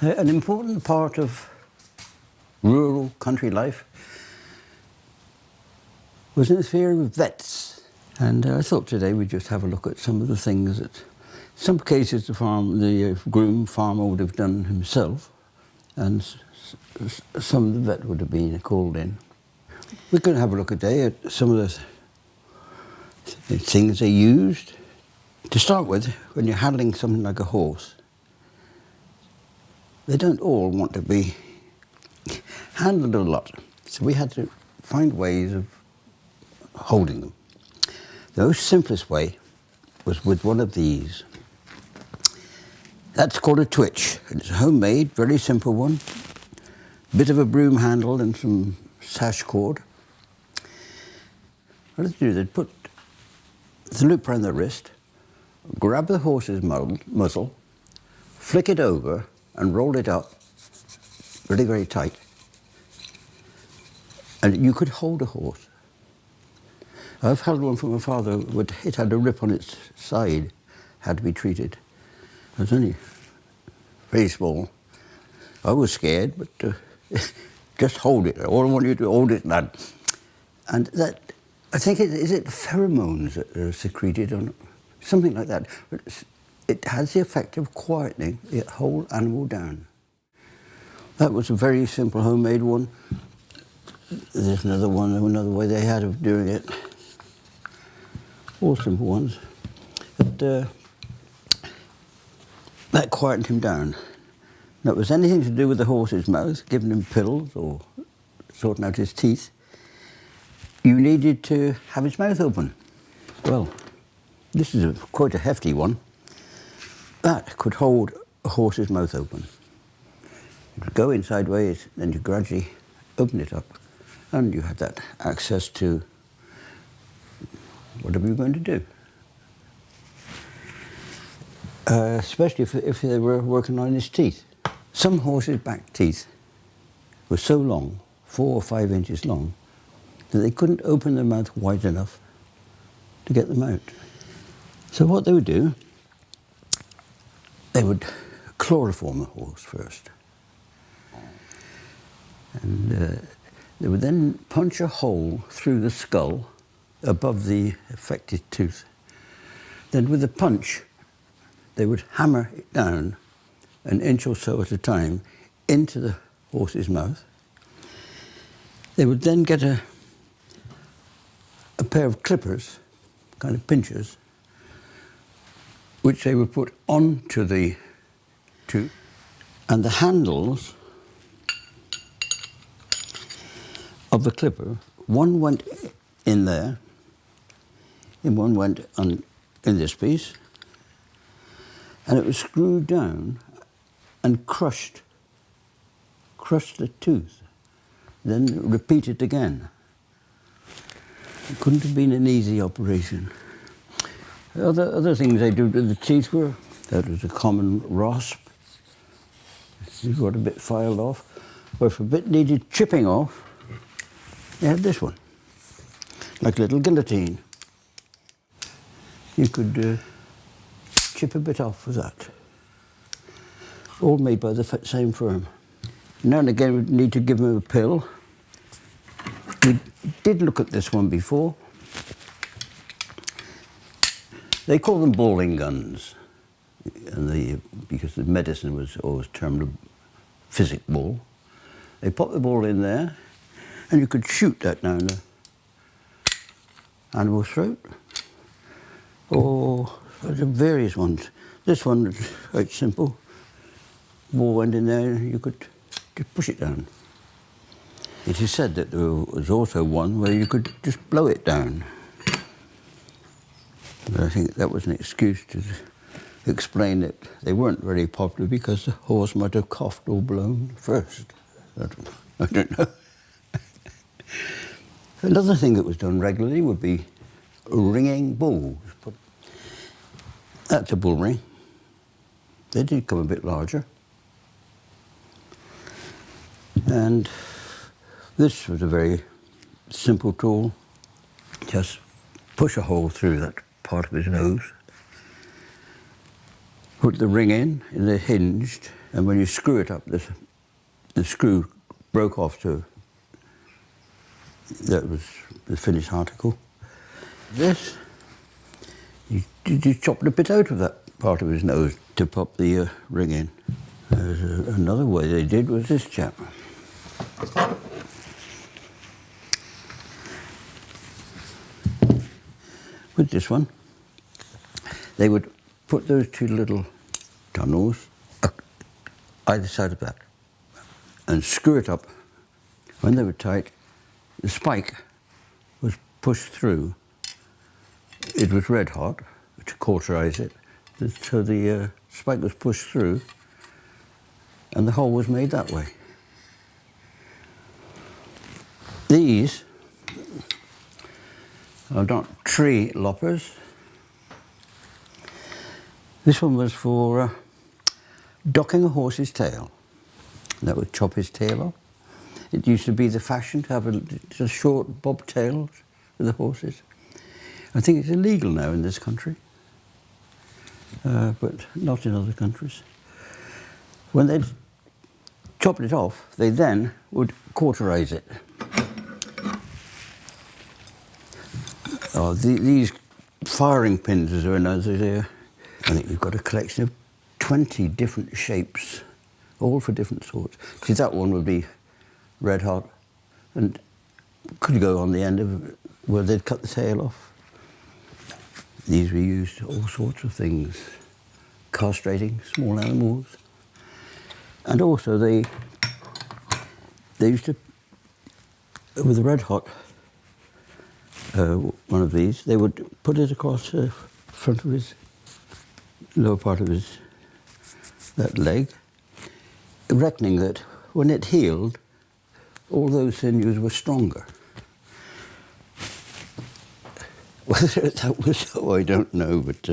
An important part of rural country life was in the sphere of vets. And I thought today we'd just have a look at some of the things that, in some cases, the groom farmer would have done himself, and some of the vet would have been called in. We're going to have a look today at some of the things they used. To start with, when you're handling something like a horse, they don't all want to be handled a lot. So we had to find ways of holding them. The most simplest way was with one of these. That's called a twitch. It's a homemade, very simple one. Bit of a broom handle and some sash cord. What they'd do, they'd put the loop around the wrist, grab the horse's muzzle, flick it over and roll it up very, very tight. And you could hold a horse. I've held one from my father, it had a rip on its side, had to be treated. It was only very small. I was scared, but just hold it. All I want you to hold it, lad. And that, I think, is it pheromones that are secreted on something like that. It has the effect of quietening the whole animal down. That was a very simple homemade one. There's another one, another way they had of doing it. All simple ones. But that quietened him down. Now, if it was anything to do with the horse's mouth, giving him pills or sorting out his teeth, you needed to have his mouth open. Well, this is quite a hefty one. That could hold a horse's mouth open. It would go in sideways, then you gradually open it up, and you had that access to whatever you're going to do. Especially if they were working on his teeth. Some horses' back teeth were so long, 4 or 5 inches long, that they couldn't open their mouth wide enough to get them out. So what they would do, they would chloroform the horse first. And they would then punch a hole through the skull above the affected tooth. Then with a punch, they would hammer it down an inch or so at a time into the horse's mouth. They would then get a pair of clippers, kind of pinchers, which they would put onto the tooth, and the handles of the clipper, one went in there, and one went in this piece, and it was screwed down and crushed the tooth, then repeat it again. It couldn't have been an easy operation. Other things they do to the teeth were, that was a common rasp. You got a bit filed off. Or if a bit needed chipping off, you had this one, like a little guillotine. You could chip a bit off with that. All made by the same firm. Now and again we'd need to give them a pill. We did look at this one before. They call them bowling guns, and because the medicine was always termed a physic ball. They pop the ball in there, and you could shoot that down the animal's throat. Or there's various ones. This one is quite simple. Ball went in there, and you could just push it down. It is said that there was also one where you could just blow it down. But I think that was an excuse to explain that they weren't very popular because the horse might have coughed or blown first. I don't know. Another thing that was done regularly would be ringing bulls. That's a bull ring. They did come a bit larger. And this was a very simple tool. Just push a hole through that part of his nose, put the ring in, and they're hinged, And when you screw it up, the screw broke off to, that was the finished article. This, you chopped a bit out of that part of his nose to pop the ring in. Another way they did was this chap. With this one, they would put those two little tunnels either side of that and screw it up. When they were tight, the spike was pushed through. It was red hot to cauterize it, so the spike was pushed through and the hole was made that way. These are not tree loppers. This one was for docking a horse's tail. That would chop his tail off. It used to be the fashion to have just short bobtails with the horses. I think it's illegal now in this country, but not in other countries. When they'd chopped it off, they then would cauterize it. Oh, these firing pins, as they're known, I think we've got a collection of 20 different shapes, all for different sorts. See, that one would be red hot and could go on the end of it where they'd cut the tail off. These were used to all sorts of things, castrating small animals. And also they used to, with a red hot, one of these, they would put it across the front of his, lower part of his, that leg, reckoning that when it healed, all those sinews were stronger. Whether that was so, I don't know, but